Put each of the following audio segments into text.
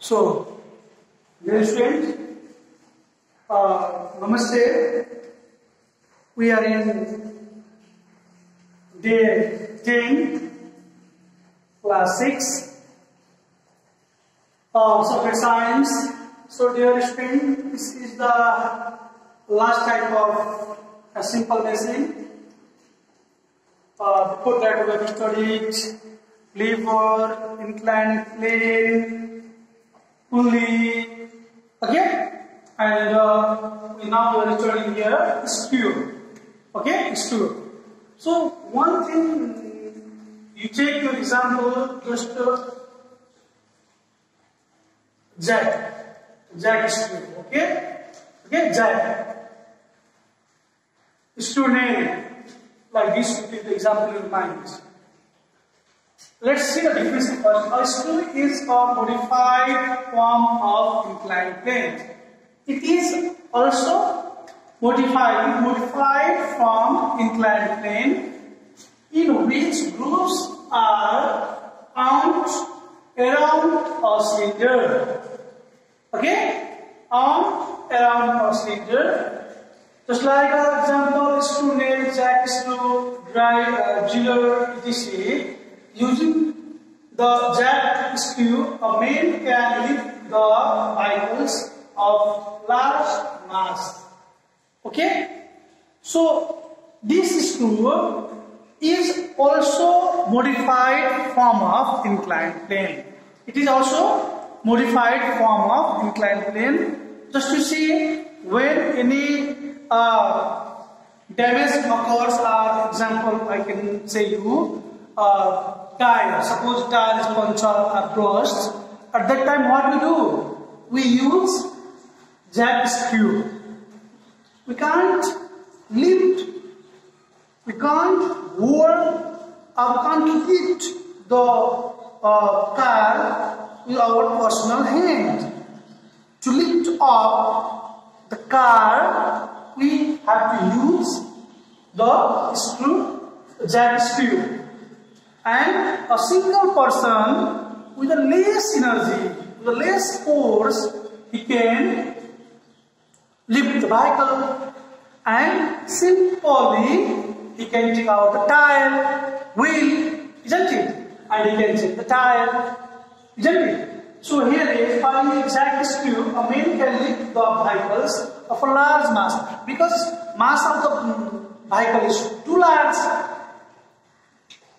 So, dear students, Namaste. We are in day 10, class 6 of software science. So, dear students, this is the last type of a simple machine. Before that, we have studied lever, inclined plane, pulley, okay, and now we are studying here screw, okay, screw. So one thing, you take your example, just jack screw, okay, jack screw nail, like this. You take the example in mind. Let's see the definition first. A screw is a modified form of inclined plane. It is also modified from inclined plane in which grooves are wound around a cylinder. Okay? Wound around a cylinder. Just like our example, screw nail, jack screw, driller, etc. Using the jack screw, a man can lift the vehicles of large mass. Okay? So, this screw is also modified form of inclined plane. It is also modified form of inclined plane. Just to see when any damage occurs, example I can say you, tire. Suppose tire is punctured or burst. At that time, what we do? We use jack screw. We can't lift, we can't hold, or we can't lift the car with our personal hand. To lift up the car, we have to use the screw, jack screw. And a single person with a less energy, with a less force, he can lift the vehicle and simply he can take out the tire, wheel, isn't it? And he can check the tire, isn't it? So here is by the jack screw, a man can lift the vehicles of a large mass, because mass of the vehicle is too large.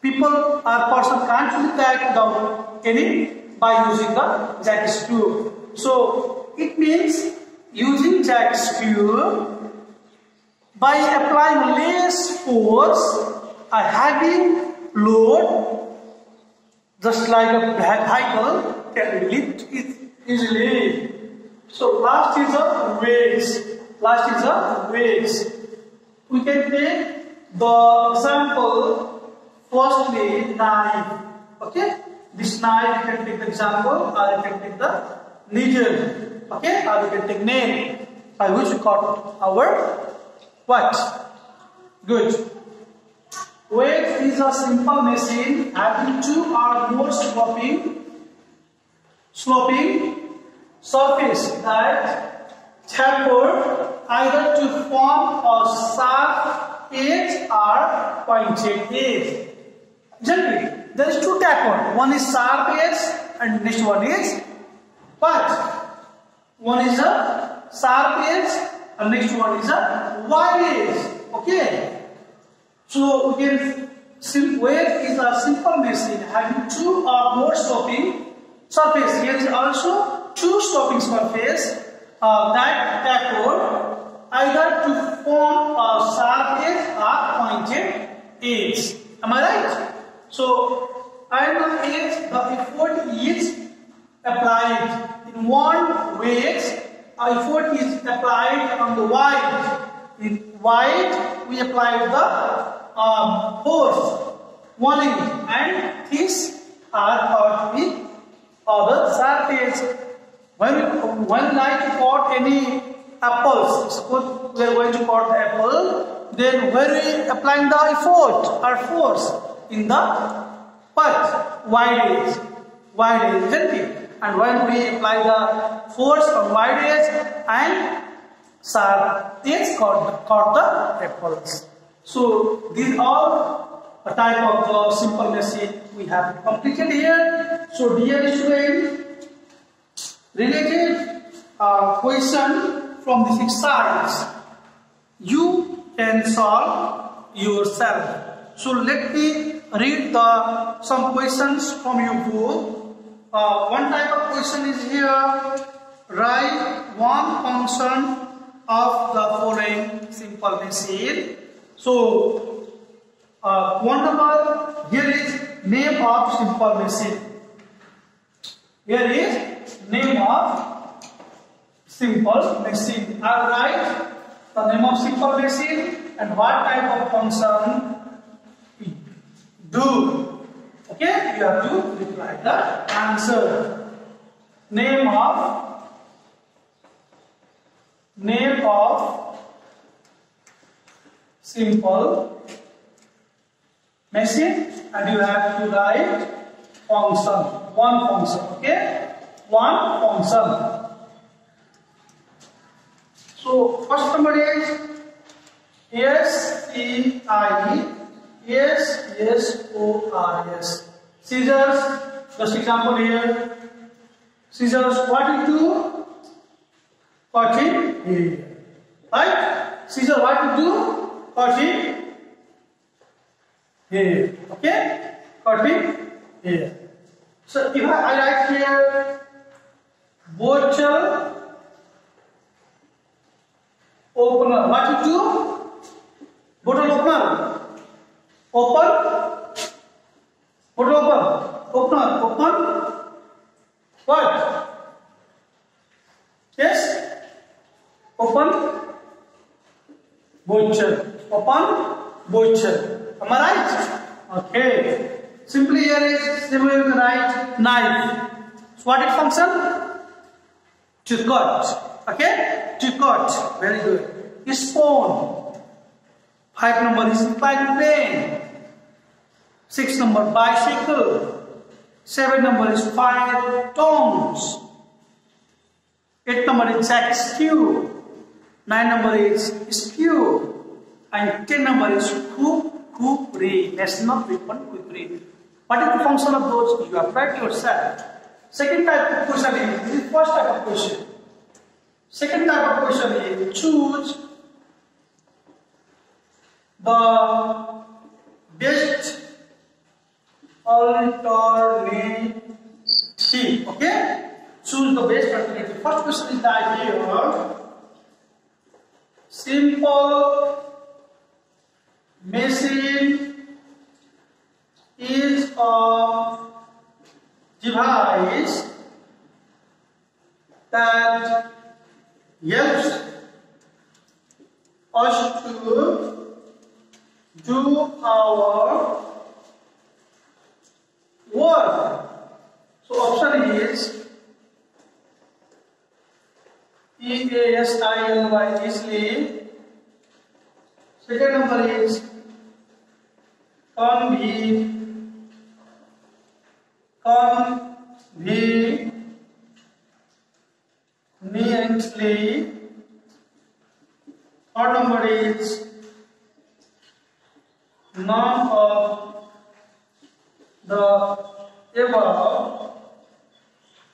People or person can't lift that without any by using the jack screw. So it means using jack screw by applying less force, a heavy load, just like a vehicle can lift it easily. So last is a weights. We can take the example. Firstly, knife. Okay, this knife you can take the example, or you can take the needle. Okay, or you can take nail by which we cut our what? Good. Weight is a simple machine having two or more sloping surface that taper either to form a sharp edge or pointed edge. Generally, there is two taper. One is sharp edge and next one is what? One is a sharp edge and next one is a wide edge. Okay. So we can weight is a simple machine having two or more sloping surface. Here is also two sloping surface that taper either to form a sharp edge or pointed edge. Am I right? So, and the edge, the effort is applied in one weight. Effort is applied on the wide. In wide, we apply the force, one inch, and these are cut with other surface. When we like to cut any apples, suppose we are going to cut the apple, then where we applying the effort or force? In the wide edge, isn't it? and when we apply the force on wide edge and sharp edge caught the apples. So these are a type of simple machine we have completed here. So dear student, related question from this exercise you can solve yourself. So let me read some questions from your book. One type of question is here. Write one function of the following simple machine. So one number here is name of simple machine. Here is name of simple machine. I write the name of simple machine and what type of function it do. Okay, you have to reply the answer. Name of simple machine, and you have to write function, one function. Okay, one function. So first number is SCISSORS. Scissors. Just example here. Scissors. What you do? Cutting here. Right? Scissors. What you do? Cutting here. Okay? Cutting here. So if I write here bottle opener, what you do? Bottle opener. Open. Bottle open. Opener. Open. What? Yes? Open. Butcher. Open. Butcher. Am I right? Okay. Simply here is we will write knife. So what is function? To cut. Okay? To cut. Very good. Spoon. 5 number is pen. 6 number bicycle. 7 number is 5 tongs. 8 number is jack skew. 9 number is skew. And 10 number is kukri. National weapon kukri. What is the function of those? You have tried yourself. Second type of question is, this is first type of question. Second type of question is, choose the best alternative. Okay? Choose the best alternative. First question is that here. Simple machine is a device that helps us to do our work. So option is EASILY, easily. Second number is conveniently. Third number is none of the above,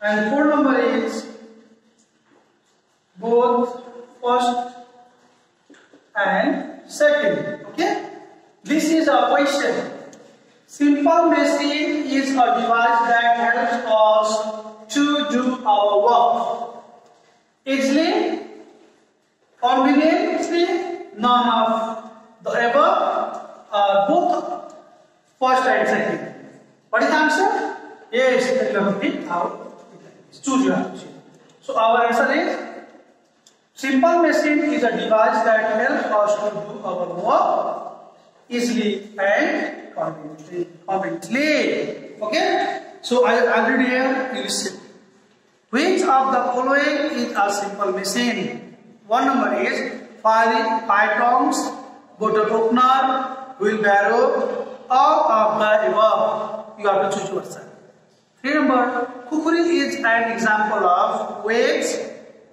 and fourth number is both first and second. Okay, this is a question. Simple machine is a device that helps us to do our work easily, conveniently, none of the above, both first and second. What is the answer? Yes, you have to pick out. Choose your answer. So our answer is simple machine is a device that helps us to do our work easily and conveniently. Okay? So I already here you listen. Which of the following is a simple machine? One number is fire tongs, bottle opener, wheelbarrow, all of the above. You have to choose yourself. 3 number, kukuri is an example of weights,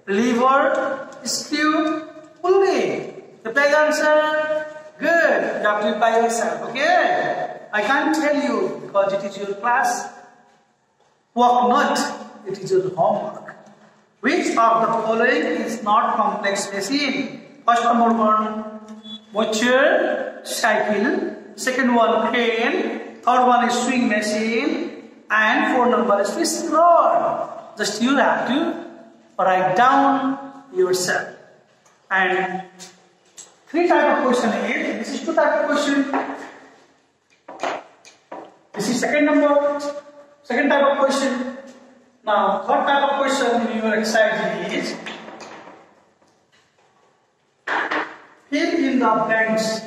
liver, stew, pulley. The right answer? Good. You have to do it by yourself, okay? I can't tell you because it is your class work, not it is your homework. Which of the following is not complex machine? First number one, motor, cycle. Second one, crane. Third one is swing machine. And fourth number is fish rod. Just you have to write down yourself. And three type of question is, this is two type of question. This is second type of question. Now, third type of question in your exercise is, fill in the blanks